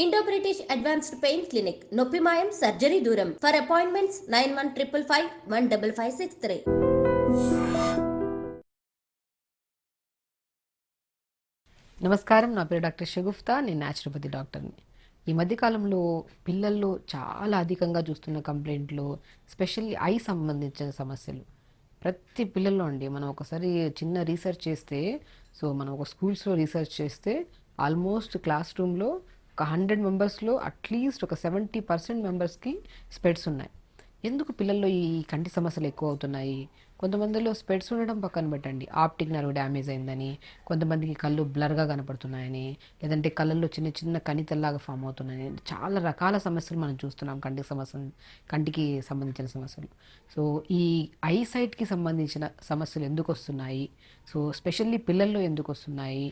Indo British advanced pain clinic నొప్పి మాయం surgery దూరం ఫర్ అపాయింట్మెంట్స్ 9155515563. నమస్కారం, నా పేరు డాక్టర్ షగుఫ్తా. నేను న్యాచురోపతి డాక్టర్ని. ఈ మధ్యకాలంలో పిల్లల్లో చాలా అధికంగా చూస్తున్న కంప్లైంట్లు, స్పెషల్లీ ఐ సంబంధించిన సమస్యలు ప్రతి పిల్లల్లో అండి. మనం ఒకసారి చిన్న రీసెర్చ్ చేస్తే, మనం ఒక స్కూల్స్లో రీసెర్చ్ చేస్తే ఆల్మోస్ట్ క్లాస్ రూమ్లో ఒక 100 మెంబర్స్లో అట్లీస్ట్ ఒక 70% మెంబర్స్కి స్పెట్స్ ఉన్నాయి. ఎందుకు పిల్లల్లో ఈ కంటి సమస్యలు ఎక్కువ అవుతున్నాయి? కొంతమందిలో స్పెట్స్ ఉండడం పక్కన పెట్టండి, ఆప్టిక్ నర్వ్ డ్యామేజ్ అయిందని, కొంతమందికి కళ్ళు బ్లర్గా కనపడుతున్నాయని, లేదంటే కళ్ళల్లో చిన్న చిన్న కణితల్లాగా ఫామ్ అవుతున్నాయని, చాలా రకాల సమస్యలు మనం చూస్తున్నాం. కంటికి సంబంధించిన సమస్యలు. సో ఈ ఐసైట్కి సంబంధించిన సమస్యలు ఎందుకు వస్తున్నాయి? స్పెషల్లీ పిల్లల్లో ఎందుకు వస్తున్నాయి?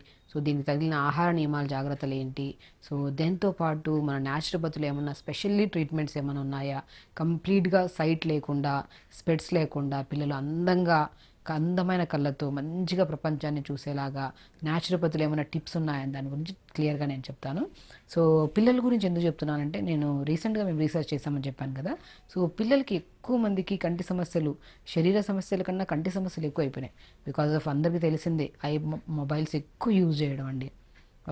దీనికి తగిలిన ఆహార నియమాలు, జాగ్రత్తలు ఏంటి? దాంతో పాటు మన న్యాచురోపతిలో ఏమన్నా స్పెషల్లీ ట్రీట్మెంట్స్ ఏమైనా ఉన్నాయా? కంప్లీట్గా సైట్ లేకుండా, స్పెట్స్ లేకుండా పిల్లలు అందమైన కళ్ళతో మంచిగా ప్రపంచాన్ని చూసేలాగా న్యాచురోపతిలో ఏమైనా టిప్స్ ఉన్నాయని దాని గురించి క్లియర్గా నేను చెప్తాను. పిల్లల గురించి ఎందుకు చెప్తున్నానంటే, మేము రీసెర్చ్ చేశామని చెప్పాను కదా. పిల్లలకి ఎక్కువ మందికి కంటి సమస్యలు, శరీర సమస్యల కన్నా కంటి సమస్యలు ఎక్కువ అయిపోయినాయి. బికాజ్ ఆఫ్ అందరికీ తెలిసిందే, మొబైల్స్ ఎక్కువ యూజ్ చేయడం అండి.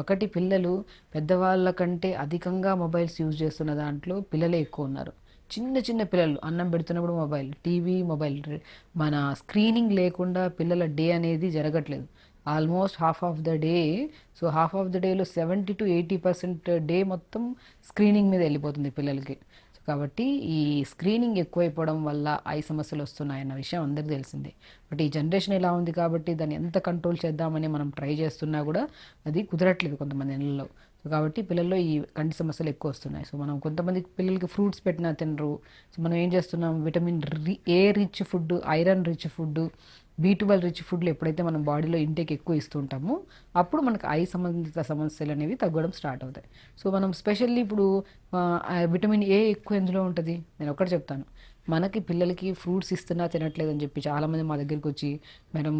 ఒకటి, పిల్లలు పెద్దవాళ్ళ కంటే అధికంగా మొబైల్స్ యూజ్ చేస్తున్న దాంట్లో పిల్లలే ఎక్కువ ఉన్నారు. చిన్న చిన్న పిల్లలు అన్నం పెడుతున్నప్పుడు మొబైల్, టీవీ, మొబైల్. మన స్క్రీనింగ్ లేకుండా పిల్లల డే అనేది జరగట్లేదు. Almost half of the day. Half of the డేలో 70-80% డే మొత్తం స్క్రీనింగ్ మీద వెళ్ళిపోతుంది పిల్లలకి. కాబట్టి ఈ స్క్రీనింగ్ ఎక్కువైపోవడం వల్ల ఐ సమస్యలు వస్తున్నాయన్న విషయం అందరికీ తెలిసిందే. బట్ ఈ జనరేషన్ ఇలా ఉంది కాబట్టి దాన్ని ఎంత కంట్రోల్ చేద్దామని మనం ట్రై చేస్తున్నా కూడా అది కుదరట్లేదు కొంతమంది ఇళ్ళలో. కాబట్టి పిల్లల్లో ఈ కంటి సమస్యలు ఎక్కువ వస్తున్నాయి. మనం కొంతమంది పిల్లలకి ఫ్రూట్స్ పెట్టినా తినరు. మనం ఏం చేస్తున్నాం, vitamin A rich food, iron rich food, B12 rich ఫుడ్లు ఎప్పుడైతే మనం బాడీలో ఇంటేక్ ఎక్కువ ఇస్తుంటామో అప్పుడు మనకు ఐ సంబంధిత సమస్యలు అనేవి తగ్గడం స్టార్ట్ అవుతాయి. మనం స్పెషల్లీ ఇప్పుడు విటమిన్ ఏ ఎక్కువ ఎందులో ఉంటుంది? నేను ఒకటి చెప్తాను. మనకి పిల్లలకి ఫ్రూట్స్ ఇస్తున్నా తినట్లేదని చెప్పి చాలామంది మా దగ్గరికి వచ్చి, మేడం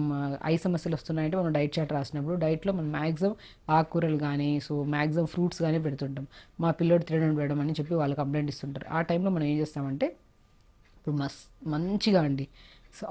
ఐ సమస్యలు వస్తున్నాయంటే మనం డైట్ చార్ట్ రాసినప్పుడు డైట్లో మనం మ్యాక్సిమం ఆకుకూరలు కానీ, మ్యాక్సిమం ఫ్రూట్స్ కానీ పెడుతుంటాం. మా పిల్లోడు తినడం పెడడం అని చెప్పి వాళ్ళు కంప్లైంట్ ఇస్తుంటారు. ఆ టైంలో మనం ఏం చేస్తామంటే, ఇప్పుడు మంచిగా అండి,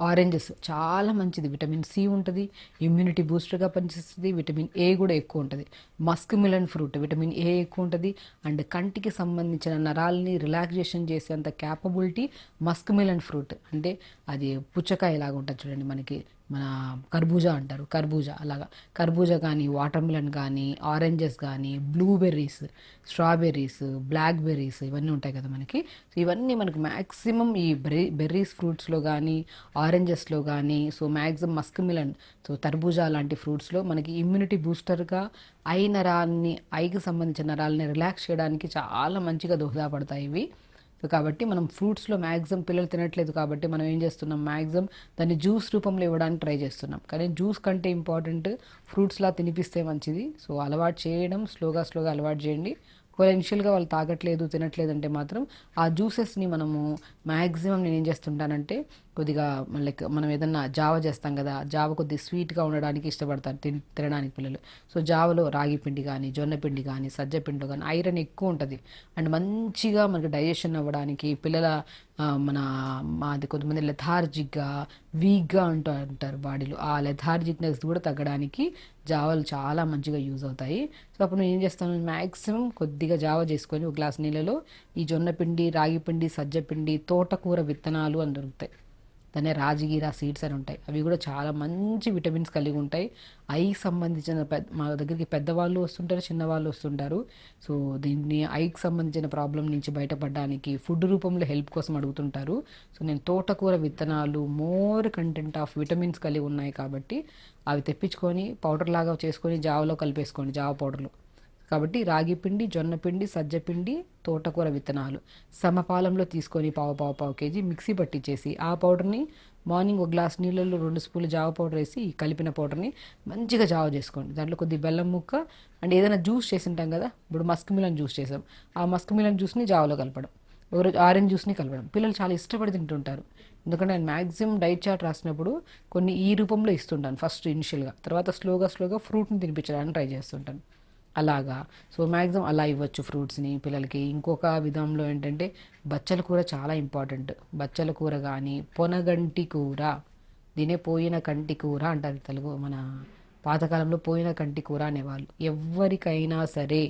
ఆరెంజెస్ చాలా మంచిది, విటమిన్ సి ఉంటుంది, ఇమ్యూనిటీ బూస్టర్గా పనిచేస్తుంది, విటమిన్ ఏ కూడా ఎక్కువ ఉంటుంది. Musk melon fruit vitamin A ఎక్కువ ఉంటుంది. అండ్ కంటికి సంబంధించిన నరాలని రిలాక్సేషన్ చేసేంత క్యాపబిలిటీ మస్క్ మిలన్ ఫ్రూట్. అంటే అది పుచ్చకాయ లాగా ఉంటుంది చూడండి, మనకి మన కర్బూజా అంటారు, కర్బూజా అలాగా. కర్బూజా కానీ, వాటర్ మిలన్ కానీ, ఆరెంజెస్ కానీ, బ్లూబెర్రీస్, స్ట్రాబెర్రీస్, బ్లాక్ బెర్రీస్, ఇవన్నీ ఉంటాయి కదా మనకి. ఇవన్నీ మనకి మ్యాక్సిమం ఈ బెర్రీస్ ఫ్రూట్స్లో కానీ, ఆరెంజెస్లో కానీ, మ్యాక్సిమం మస్క్ మిలన్, తర్బూజా లాంటి ఫ్రూట్స్లో మనకి ఇమ్యూనిటీ బూస్టర్గా ఐకి సంబంధించిన నరాలని రిలాక్స్ చేయడానికి చాలా మంచిగా దోహదపడతాయి ఇవి. కాబట్టి మనం ఫ్రూట్స్లో మ్యాక్సిమం పిల్లలు తినట్లేదు కాబట్టి మనం ఏం చేస్తున్నాం, మ్యాక్సిమం దాన్ని జ్యూస్ రూపంలో ఇవ్వడానికి ట్రై చేస్తున్నాం. కానీ జ్యూస్ కంటే ఇంపార్టెంట్ ఫ్రూట్స్లా తినిపిస్తే మంచిది. అలవాటు చేయడం, స్లోగా అలవాటు చేయండి. ఒకవేళ ఇనిషియల్గా వాళ్ళు తాగట్లేదు, తినట్లేదు అంటే మాత్రం ఆ జ్యూసెస్ని మనము మ్యాక్సిమం నేను ఏం చేస్తుంటానంటే, కొద్దిగా లైక్ మనం ఏదన్నా జావ చేస్తాం కదా, జావ కొద్దిగా స్వీట్గా ఉండడానికి ఇష్టపడతారు తినడానికి పిల్లలు. జావలో రాగి పిండి కానీ, జొన్న పిండి కానీ, సజ్జ పిండిలో కానీ ఐరన్ ఎక్కువ ఉంటుంది. అండ్ మంచిగా మనకి డైజెషన్ అవ్వడానికి పిల్లల మాది కొంతమంది లెథార్జిక్గా, వీక్గా అంటారు బాడీలో. ఆ లెథార్జిక్నెస్ కూడా తగ్గడానికి జావలు చాలా మంచిగా యూజ్ అవుతాయి. అప్పుడు నేను ఏం చేస్తాను, మ్యాక్సిమం కొద్దిగా జావ చేసుకొని ఒక గ్లాస్ నీళ్ళలో ఈ జొన్న పిండి, రాగి పిండి, సజ్జ పిండి, తోటకూర విత్తనాలు అని దొరుకుతాయి, దాన్ని రాజగిరా సీడ్స్ అని ఉంటాయి. అవి కూడా చాలా మంచి విటమిన్స్ కలిగి ఉంటాయి. ఐకి సంబంధించిన మా దగ్గరికి పెద్దవాళ్ళు వస్తుంటారు, చిన్నవాళ్ళు వస్తుంటారు. దీన్ని ఐకి సంబంధించిన ప్రాబ్లం నుంచి బయటపడడానికి ఫుడ్ రూపంలో హెల్ప్ కోసం అడుగుతుంటారు. నేను తోటకూర విత్తనాలు మోర్ కంటెంట్ ఆఫ్ విటమిన్స్ కలిగి ఉన్నాయి కాబట్టి అవి తెప్పించుకొని పౌడర్ లాగా చేసుకొని జావలో కలిపేసుకోండి, జావ పౌడర్లో. కాబట్టి రాగి పిండి, జొన్న పిండి, సజ్జ పిండి, తోటకూర విత్తనాలు సమపాలంలో తీసుకొని పావు కేజీ మిక్సీ పట్టించేసి ఆ పౌడర్ని మార్నింగ్ ఒక గ్లాస్ నీళ్ళల్లో 2 స్పూన్లు జావ పౌడర్ వేసి ఈ కలిపిన పౌడర్ని మంచిగా జావ చేసుకోండి. దాంట్లో కొద్ది బెల్లం ముక్క అండ్ ఏదైనా జ్యూస్ చేసి ఉంటాం కదా, ఇప్పుడు మస్క్ మిలన్ జ్యూస్ చేసాం, ఆ మస్క్ మిలన్ జ్యూస్ని జావలో కలపడం, ఒకరోజు ఆరెంజ్ జ్యూస్ని కలపడం. పిల్లలు చాలా ఇష్టపడి తింటుంటారు. ఎందుకంటే నేను మ్యాక్సిమం డైట్ చార్ట్ రాసినప్పుడు కొన్ని ఈ రూపంలో ఇస్తుంటాను ఫస్ట్ ఇనిషియల్గా, తర్వాత స్లోగా ఫ్రూట్ని తినిపించడానికి ట్రై చేస్తుంటాను. అలాగా. సో మ్యాక్సిమం అలా ఇవ్వచ్చు ఫ్రూట్స్ని పిల్లలకి. ఇంకొక విధంలో ఏంటంటే బచ్చల కూర చాలా ఇంపార్టెంట్. బచ్చల కూర కానీ పొనగంటి కూర, దీనే పోయిన కంటి కూర అంటారు తెలుగు. మన పాతకాలంలో పోయిన కంటి కూర అనేవాళ్ళు. ఎవరికైనా సరే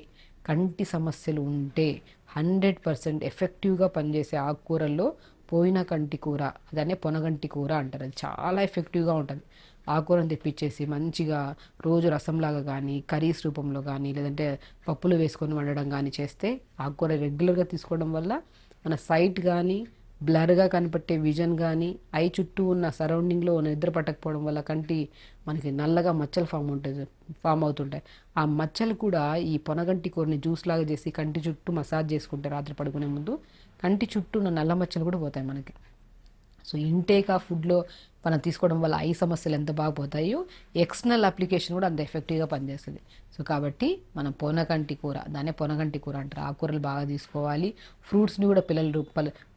కంటి సమస్యలు ఉంటే 100% ఎఫెక్టివ్గా పనిచేసే ఆకుకూరల్లో పోయిన కంటి కూర, దాన్నే పొనగంటి కూర అంటారు. అది చాలా ఎఫెక్టివ్గా ఉంటుంది. ఆకుకూరను తెప్పించేసి మంచిగా రోజు రసంలాగా కానీ కర్రీస్ రూపంలో కానీ లేదంటే పప్పులు వేసుకొని వండడం కానీ చేస్తే, ఆకుకూర రెగ్యులర్గా తీసుకోవడం వల్ల మన సైట్ కానీ బ్లర్గా కనిపెట్టే విజన్ కానీ ఐ చుట్టూ ఉన్న సరౌండింగ్లో నిద్ర పట్టకపోవడం వల్ల కంటి మనకి నల్లగా మచ్చలు ఫామ్ అవుతుంటాయి. ఆ మచ్చలు కూడా ఈ పొనగంటి కూరని జ్యూస్ లాగా చేసి కంటి చుట్టూ మసాజ్ చేసుకుంటే రాత్రి పడుకునే ముందు కంటి చుట్టూ ఉన్న నల్ల మచ్చలు కూడా పోతాయి మనకి. సో ఇంటేక్ ఆ ఫుడ్లో మనం తీసుకోవడం వల్ల ఐ సమస్యలు ఎంత బాగా పోతాయో ఎక్స్టర్నల్ అప్లికేషన్ కూడా అంత ఎఫెక్టివ్గా పనిచేస్తుంది. సో కాబట్టి మనం పొనగంటి కూర, దాన్నే పొనగంటి కూర అంటారు. ఆకుకూరలు బాగా తీసుకోవాలి. ఫ్రూట్స్ని కూడా పిల్లలు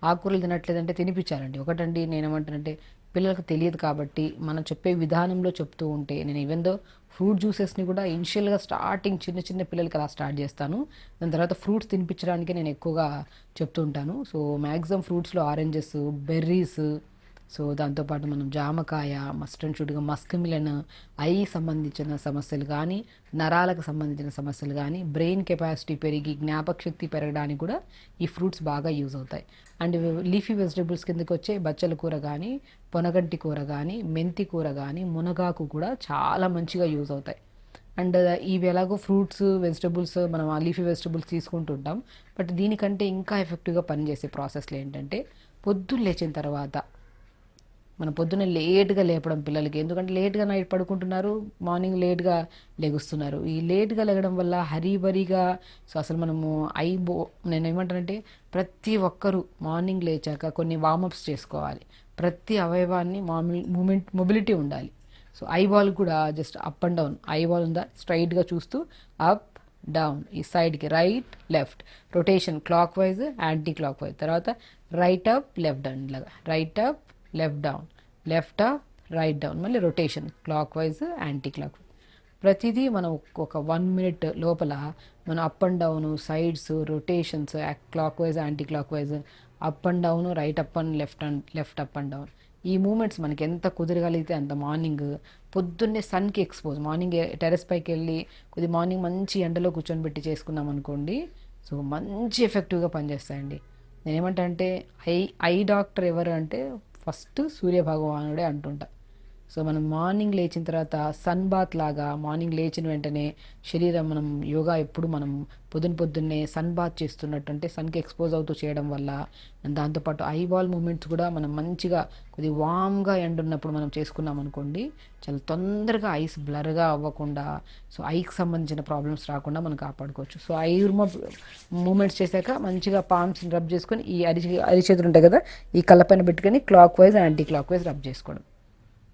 ఆకుకూరలు తినట్లేదంటే తినిపించాలండి. ఒకటండి నేనేమంటానంటే, పిల్లలకు తెలియదు కాబట్టి మనం చెప్పే విధానంలో చెప్తూ ఉంటే, నేను ఈవెన్ దో ఫ్రూట్ జ్యూసెస్ని కూడా ఇనిషియల్గా స్టార్టింగ్ చిన్న చిన్న పిల్లలకి అలా స్టార్ట్ చేస్తాను. దాని తర్వాత ఫ్రూట్స్ తినిపించడానికి నేను ఎక్కువగా చెప్తూ ఉంటాను. సో మ్యాక్సిమం ఫ్రూట్స్లో ఆరెంజెస్, బెర్రీస్, సో దాంతోపాటు మనం జామకాయ, మస్ట్ అండ్ షుడ్గా మస్క్ మిలన్, ఐ సంబంధించిన సమస్యలు కానీ నరాలకు సంబంధించిన సమస్యలు కానీ బ్రెయిన్ కెపాసిటీ పెరిగి జ్ఞాపక శక్తి పెరగడానికి కూడా ఈ ఫ్రూట్స్ బాగా యూజ్ అవుతాయి. అండ్ లీఫీ వెజిటేబుల్స్ కిందకి వచ్చే బచ్చల కూర కానీ పొనగంటి కూర కానీ మెంతి కూర కానీ మునగాకు కూడా చాలా మంచిగా యూజ్ అవుతాయి. అండ్ ఇవి ఎలాగో ఫ్రూట్స్ వెజిటబుల్స్ మనం లీఫీ వెజిటబుల్స్ తీసుకుంటుంటాం. బట్ దీనికంటే ఇంకా ఎఫెక్టివ్గా పనిచేసే ప్రాసెస్లో ఏంటంటే, పొద్దున్న లేచిన తర్వాత మనం పొద్దున్న లేట్గా లేపడం పిల్లలకి. ఎందుకంటే లేట్గా నైట్ పడుకుంటున్నారు, మార్నింగ్ లేట్గా లెగుస్తున్నారు. ఈ లేట్గా లెగడం వల్ల హరీబరీగా, సో అసలు మనము నేను ఏమంటానంటే, ప్రతి ఒక్కరూ మార్నింగ్ లేచాక కొన్ని వార్మప్స్ చేసుకోవాలి. ప్రతి అవయవాన్ని మొబిలిటీ ఉండాలి. సో ఐబాల్ కూడా just up and down, eyeball ఉందా స్ట్రైట్గా చూస్తూ అప్ డౌన్, ఈ సైడ్కి right left, rotation clockwise anticlockwise, తర్వాత రైట్ అప్ లెఫ్ట్ డౌన్, ఇలాగా right up left down, left up right down, మళ్ళీ rotation clockwise anticlockwise. ప్రతిదీ మనం ఒక 1 minute లోపల మనం up and down, sides, rotations, clockwise anticlockwise, up and down, right up and left up and down, ఈ moments మనకి ఎంత కుదరగలిగితే అంత మార్నింగ్ పొద్దున్నే సన్కి ఎక్స్పోజ్, మార్నింగ్ టెరెస్ పైకి వెళ్ళి కొద్ది మార్నింగ్ మంచి ఎండలో కూర్చొని పెట్టి చేసుకున్నాం అనుకోండి, సో మంచి ఎఫెక్టివ్గా పనిచేస్తాయండి. నేనేమంటా అంటే ఐ డాక్టర్ ఎవరు అంటే ఫస్ట్ సూర్యభగవానుడే అంటుంటా. సో మనం మార్నింగ్ లేచిన తర్వాత సన్ బాత్ లాగా మార్నింగ్ లేచిన వెంటనే శరీరం మనం యోగా ఎప్పుడు మనం పొద్దున్నే సన్ బాత్ చేస్తున్నట్టు, అంటే సన్కి ఎక్స్పోజ్ అవుతూ చేయడం వల్ల, దాంతోపాటు ఐబాల్ మూమెంట్స్ కూడా మనం మంచిగా కొద్ది వామ్గా ఎండ్ ఉన్నప్పుడు మనం చేసుకున్నాం అనుకోండి, చాలా తొందరగా ఐస్ బ్లర్గా అవ్వకుండా, సో ఐకి సంబంధించిన ప్రాబ్లమ్స్ రాకుండా మనం కాపాడుకోవచ్చు. సో ఐ మూమెంట్స్ చేశాక మంచిగా పామ్స్ని రబ్ చేసుకొని ఈ అరిచేతులు ఉంటాయి కదా, ఈ కళ్ళపైన పెట్టుకొని clock wise anti clock wise rub చేసుకోవడం.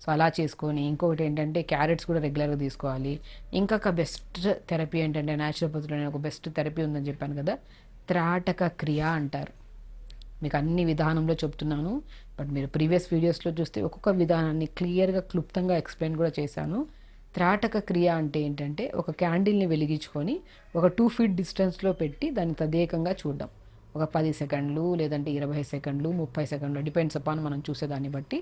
సో అలా చేసుకొని, ఇంకొకటి ఏంటంటే క్యారెట్స్ కూడా రెగ్యులర్గా తీసుకోవాలి. ఇంకొక బెస్ట్ థెరపీ ఏంటంటే, న్యాచురోపతిలోనే ఒక బెస్ట్ థెరపీ ఉందని చెప్పాను కదా, త్రాటక క్రియ అంటారు. మీకు అన్ని విధానంలో చెప్తున్నాను, బట్ మీరు ప్రీవియస్ వీడియోస్లో చూస్తే ఒక్కొక్క విధానాన్ని క్లియర్గా క్లుప్తంగా ఎక్స్ప్లెయిన్ కూడా చేశాను. త్రాటక క్రియ అంటే ఏంటంటే, ఒక క్యాండిల్ని వెలిగించుకొని ఒక 2 feet డిస్టెన్స్లో పెట్టి దాన్ని తదేకంగా చూడడం. ఒక 10 సెకండ్లు లేదంటే 20 సెకండ్లు 30 సెకండ్లు, డిపెండ్స్ అపాన్ మనం చూసేదాన్ని బట్టి.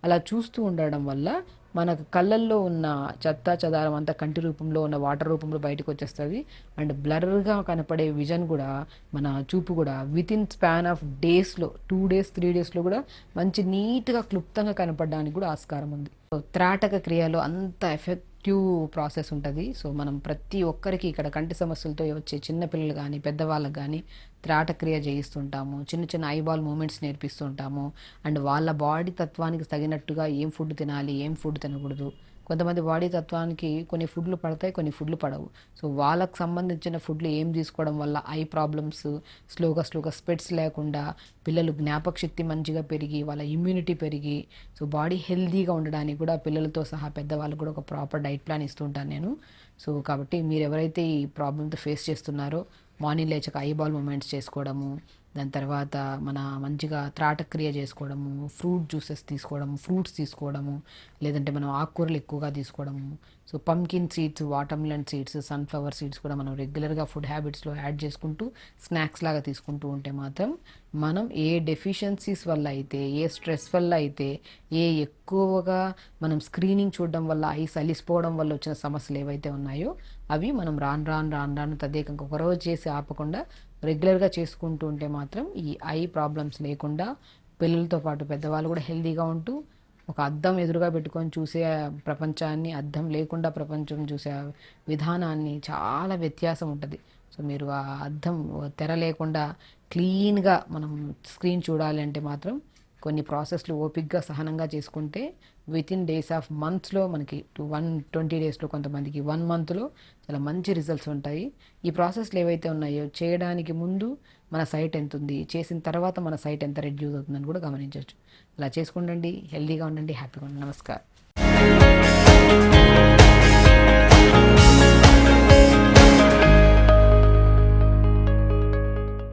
అలా చూస్తూ ఉండడం వల్ల మనకు కళ్ళల్లో ఉన్న చెత్త చెదారం అంతా కంటి రూపంలో ఉన్న వాటర్ రూపంలో బయటకు వచ్చేస్తుంది. అండ్ బ్లర్గా కనపడే విజన్ కూడా, మన చూపు కూడా వితిన్ స్పాన్ ఆఫ్ డేస్లో 2 days 3 daysలో కూడా మంచి నీట్గా క్లుప్తంగా కనపడడానికి కూడా ఆస్కారం ఉంది. సో త్రాటక క్రియలో అంత ఎఫెక్టివ్ ప్రాసెస్ ఉంటుంది. సో మనం ప్రతి ఒక్కరికి ఇక్కడ కంటి సమస్యలతో వచ్చే చిన్నపిల్లలు కానీ పెద్దవాళ్ళకి కానీ త్రాటక్రియ చేయిస్తుంటాము. చిన్న చిన్న ఐబాల్ మూమెంట్స్ నేర్పిస్తుంటాము. అండ్ వాళ్ళ బాడీ తత్వానికి తగినట్టుగా ఏం ఫుడ్ తినాలి, ఏం ఫుడ్ తినకూడదు. కొంతమంది బాడీ తత్వానికి కొన్ని ఫుడ్లు పడతాయి, కొన్ని ఫుడ్లు పడవు. సో వాళ్ళకు సంబంధించిన ఫుడ్లు ఏం తీసుకోవడం వల్ల ఐ ప్రాబ్లమ్స్ స్లోగా స్పెట్స్ లేకుండా, పిల్లలు జ్ఞాపక శక్తి మంచిగా పెరిగి, వాళ్ళ ఇమ్యూనిటీ పెరిగి, సో బాడీ హెల్తీగా ఉండడానికి కూడా పిల్లలతో సహా పెద్దవాళ్ళకు కూడా ఒక ప్రాపర్ డైట్ ప్లాన్ ఇస్తుంటాను నేను. సో కాబట్టి మీరు ఎవరైతే ఈ ప్రాబ్లమ్తో ఫేస్ చేస్తున్నారో మార్నింగ్ లేచాక ఐబాల్ మూమెంట్స్ చేసుకోవడము, దాని తర్వాత మన మంచిగా త్రాటక్రియ చేసుకోవడము, ఫ్రూట్ జ్యూసెస్ తీసుకోవడము, ఫ్రూట్స్ తీసుకోవడము, లేదంటే మనం ఆకుకూరలు ఎక్కువగా తీసుకోవడము. So pumpkin seeds, watermelon seeds, sunflower seeds కూడా మనం రెగ్యులర్గా ఫుడ్ హ్యాబిట్స్లో యాడ్ చేసుకుంటూ స్నాక్స్ లాగా తీసుకుంటూ ఉంటే మాత్రం మనం ఏ డెఫిషియన్సీస్ వల్ల అయితే, ఏ స్ట్రెస్ వల్ల అయితే, ఎక్కువగా మనం స్క్రీనింగ్ చూడడం వల్ల ఐస్ అలిసిపోవడం వల్ల వచ్చిన సమస్యలు ఏవైతే ఉన్నాయో అవి మనం రాను తదేకంగా ఒకరోజు చేసి ఆపకుండా రెగ్యులర్గా చేసుకుంటూ ఉంటే మాత్రం ఈ ఐ ప్రాబ్లమ్స్ లేకుండా పిల్లలతో పాటు పెద్దవాళ్ళు కూడా హెల్తీగా ఉంటూ ఒక అద్దం ఎదురుగా పెట్టుకొని చూసే ప్రపంచాన్ని, అద్దం లేకుండా ప్రపంచం చూసే విధానాన్ని చాలా వ్యత్యాసం ఉంటుంది. సో మీరు ఆ అద్దం తెర లేకుండా క్లీన్గా మనం స్క్రీన్ చూడాలి అంటే మాత్రం కొన్ని ప్రాసెస్లు ఓపిక్గా సహనంగా చేసుకుంటే వితిన్ డేస్ ఆఫ్ మంత్స్లో మనకి 120 డేస్లో, కొంతమందికి 1 మంత్లో చాలా మంచి రిజల్ట్స్ ఉంటాయి. ఈ ప్రాసెస్లు ఏవైతే ఉన్నాయో చేయడానికి ముందు మన సైట్ ఎంత ఉంది, చేసిన తర్వాత మన సైట్ ఎంత రెడ్యూస్ అవుతుందని కూడా గమనించవచ్చు. అలా చేసుకుండండి, హెల్తీగా ఉండండి, హ్యాపీగా ఉండండి. నమస్కారం.